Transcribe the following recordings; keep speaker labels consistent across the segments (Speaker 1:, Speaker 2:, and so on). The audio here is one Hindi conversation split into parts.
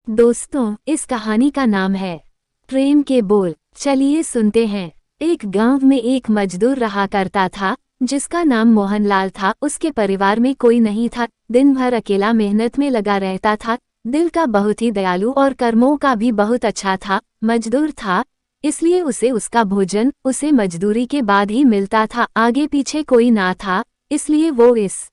Speaker 1: दोस्तों, इस कहानी का नाम है प्रेम के बोल। चलिए सुनते हैं। एक गांव में एक मजदूर रहा करता था जिसका नाम मोहनलाल था। उसके परिवार में कोई नहीं था। दिन भर अकेला मेहनत में लगा रहता था। दिल का बहुत ही दयालु और कर्मों का भी बहुत अच्छा था। मजदूर था, इसलिए उसे उसका भोजन उसे मजदूरी के बाद ही मिलता था। आगे पीछे कोई ना था, इसलिए वो इस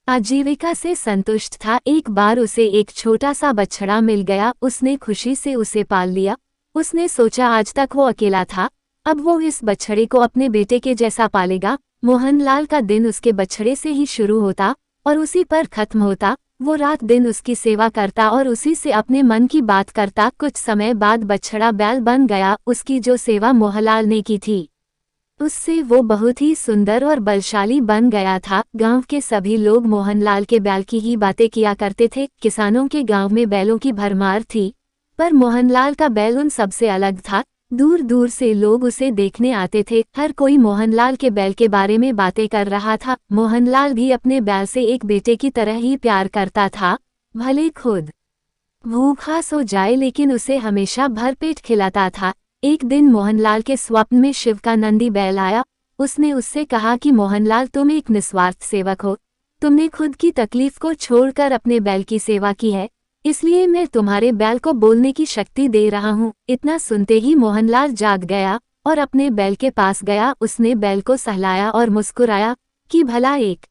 Speaker 1: आजीविका से संतुष्ट था। एक बार उसे एक छोटा सा बछड़ा मिल गया। उसने खुशी से उसे पाल लिया। उसने सोचा आज तक वो अकेला था, अब वो इस बछड़े को अपने बेटे के जैसा पालेगा। मोहनलाल का दिन उसके बछड़े से ही शुरू होता और उसी पर खत्म होता। वो रात दिन उसकी सेवा करता और उसी से अपने मन की बात करता। कुछ समय बाद बछड़ा बैल बन गया। उसकी जो सेवा मोहनलाल ने की थी, उससे वो बहुत ही सुंदर और बलशाली बन गया था। गांव के सभी लोग मोहनलाल के बैल की ही बातें किया करते थे। किसानों के गांव में बैलों की भरमार थी, पर मोहनलाल का बैल उन सबसे अलग था। दूर दूर से लोग उसे देखने आते थे। हर कोई मोहनलाल के बैल के बारे में बातें कर रहा था। मोहनलाल भी अपने बैल से एक बेटे की तरह ही प्यार करता था। भले खुद भूखा सो जाए, लेकिन उसे हमेशा भरपेट खिलाता था। एक दिन मोहनलाल के स्वप्न में शिव का नंदी बैल आया। उसने उससे कहा कि मोहनलाल, तुम एक निस्वार्थ सेवक हो। तुमने खुद की तकलीफ को छोड़कर अपने बैल की सेवा की है, इसलिए मैं तुम्हारे बैल को बोलने की शक्ति दे रहा हूँ। इतना सुनते ही मोहनलाल जाग गया और अपने बैल के पास गया। उसने बैल को सहलाया और मुस्कुराया कि भला एक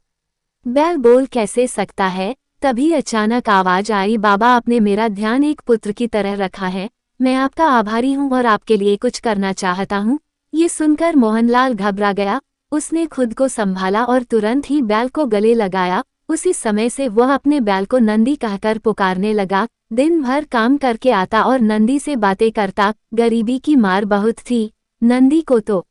Speaker 1: बैल बोल कैसे सकता है। तभी अचानक आवाज आई, बाबा, आपने मेरा ध्यान एक पुत्र की तरह रखा है। मैं आपका आभारी हूँ और आपके लिए कुछ करना चाहता हूँ। ये सुनकर मोहनलाल घबरा गया। उसने खुद को संभाला और तुरंत ही बैल को गले लगाया। उसी समय से वह अपने बैल को नंदी कहकर पुकारने लगा। दिन भर काम करके आता और नंदी से बातें करता। गरीबी की मार बहुत थी। नंदी को तो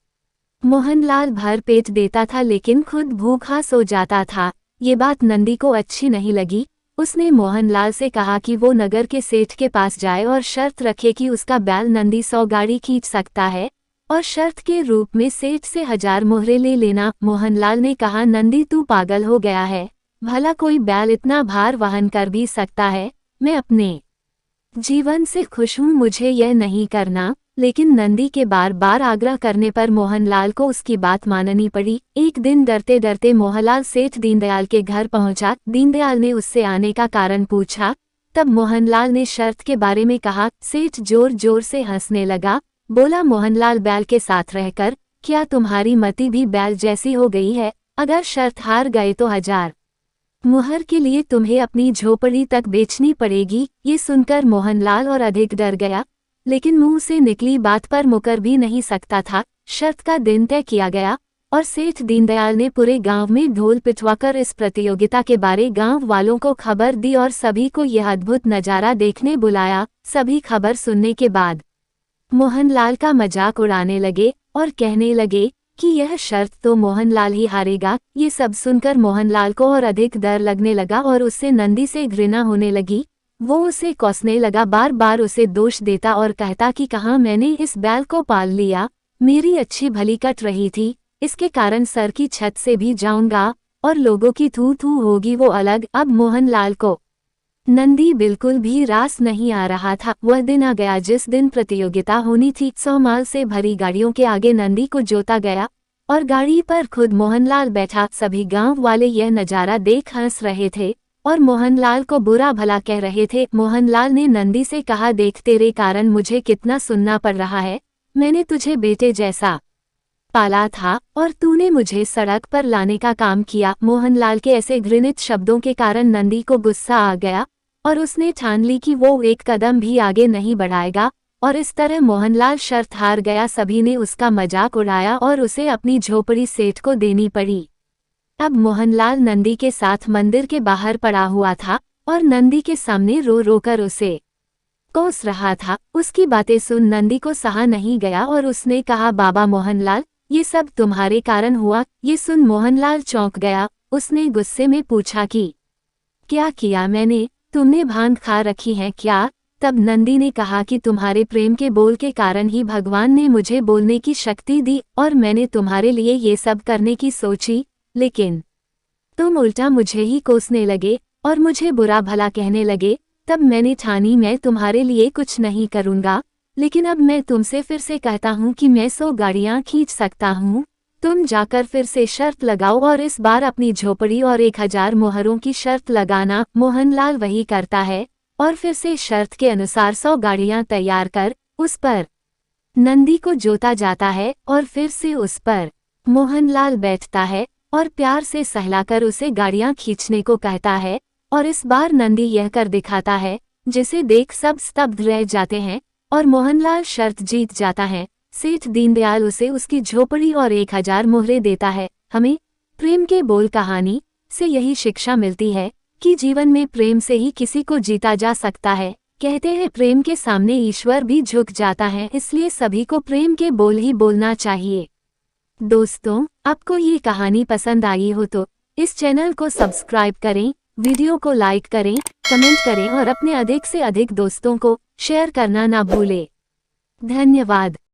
Speaker 1: मोहनलाल भर पेट देता था, लेकिन खुद भूखा सो जाता था। ये बात नंदी को अच्छी नहीं लगी। उसने मोहनलाल से कहा कि वो नगर के सेठ के पास जाए और शर्त रखे कि उसका बैल नंदी 100 गाड़ी खींच सकता है, और शर्त के रूप में सेठ से 1000 मोहरे ले लेना। मोहनलाल ने कहा, नंदी, तू पागल हो गया है। भला कोई बैल इतना भार वहन कर भी सकता है? मैं अपने जीवन से खुश हूँ, मुझे यह नहीं करना। लेकिन नंदी के बार बार आग्रह करने पर मोहनलाल को उसकी बात माननी पड़ी। एक दिन डरते डरते मोहनलाल सेठ दीनदयाल के घर पहुंचा। दीनदयाल ने उससे आने का कारण पूछा। तब मोहनलाल ने शर्त के बारे में कहा। सेठ जोर जोर से हंसने लगा। बोला, मोहनलाल, बैल के साथ रहकर क्या तुम्हारी मति भी बैल जैसी हो गई है? अगर शर्त हार गए तो 1000 मुहर के लिए तुम्हें अपनी झोपड़ी तक बेचनी पड़ेगी। ये सुनकर मोहनलाल और अधिक डर गया, लेकिन मुंह से निकली बात पर मुकर भी नहीं सकता था। शर्त का दिन तय किया गया और सेठ दीनदयाल ने पूरे गांव में ढोल पिटवाकर इस प्रतियोगिता के बारे गांव वालों को खबर दी और सभी को यह अद्भुत नजारा देखने बुलाया। सभी खबर सुनने के बाद मोहनलाल का मजाक उड़ाने लगे और कहने लगे कि यह शर्त तो मोहनलाल ही हारेगा। ये सब सुनकर मोहनलाल को और अधिक डर लगने लगा और उससे नंदी से घृणा होने लगी। वो उसे कोसने लगा, बार बार उसे दोष देता और कहता कि कहाँ मैंने इस बैल को पाल लिया, मेरी अच्छी भली कट रही थी, इसके कारण सर की छत से भी जाऊंगा और लोगों की थू थू होगी वो अलग। अब मोहनलाल को नंदी बिल्कुल भी रास नहीं आ रहा था। वह दिन आ गया जिस दिन प्रतियोगिता होनी थी। 100 माल से भरी गाड़ियों के आगे नंदी को जोता गया और गाड़ी पर खुद मोहनलाल बैठा। सभी गांव वाले यह नजारा देख हंस रहे थे और मोहनलाल को बुरा भला कह रहे थे। मोहनलाल ने नंदी से कहा, देख, तेरे कारण मुझे कितना सुनना पड़ रहा है। मैंने तुझे बेटे जैसा पाला था और तूने मुझे सड़क पर लाने का काम किया। मोहनलाल के ऐसे घृणित शब्दों के कारण नंदी को गुस्सा आ गया और उसने ठान ली कि वो एक कदम भी आगे नहीं बढ़ाएगा, और इस तरह मोहनलाल शर्त हार गया। सभी ने उसका मजाक उड़ाया और उसे अपनी झोपड़ी सेठ को देनी पड़ी। अब मोहनलाल नंदी के साथ मंदिर के बाहर पड़ा हुआ था और नंदी के सामने रो रो कर उसे कोस रहा था। उसकी बातें सुन नंदी को सहा नहीं गया और उसने कहा, बाबा मोहनलाल, ये सब तुम्हारे कारण हुआ। ये सुन मोहनलाल चौंक गया। उसने गुस्से में पूछा कि क्या किया मैंने? तुमने भांग खा रखी है क्या? तब नंदी ने कहा कि तुम्हारे प्रेम के बोल के कारण ही भगवान ने मुझे बोलने की शक्ति दी और मैंने तुम्हारे लिए ये सब करने की सोची, लेकिन तुम उल्टा मुझे ही कोसने लगे और मुझे बुरा भला कहने लगे। तब मैंने ठानी मैं तुम्हारे लिए कुछ नहीं करूँगा, लेकिन अब मैं तुमसे फिर से कहता हूँ कि मैं 100 गाड़ियाँ खींच सकता हूँ। तुम जाकर फिर से शर्त लगाओ और इस बार अपनी झोपड़ी और 1000 मोहरों की शर्त लगाना। मोहनलाल वही करता है और फिर से शर्त के अनुसार 100 गाड़ियाँ तैयार कर उस पर नंदी को जोता जाता है और फिर से उस पर मोहनलाल बैठता है और प्यार से सहलाकर उसे गाड़ियां खींचने को कहता है। और इस बार नंदी यह कर दिखाता है जिसे देख सब स्तब्ध रह जाते हैं और मोहनलाल शर्त जीत जाता है। सेठ दीनदयाल उसे उसकी झोपड़ी और 1000 मोहरें देता है। हमें प्रेम के बोल कहानी से यही शिक्षा मिलती है कि जीवन में प्रेम से ही किसी को जीता जा सकता है। कहते हैं प्रेम के सामने ईश्वर भी झुक जाता है, इसलिए सभी को प्रेम के बोल ही बोलना चाहिए। दोस्तों, आपको ये कहानी पसंद आई हो तो इस चैनल को सब्सक्राइब करें, वीडियो को लाइक करें, कमेंट करें और अपने अधिक से अधिक दोस्तों को शेयर करना ना भूलें। धन्यवाद।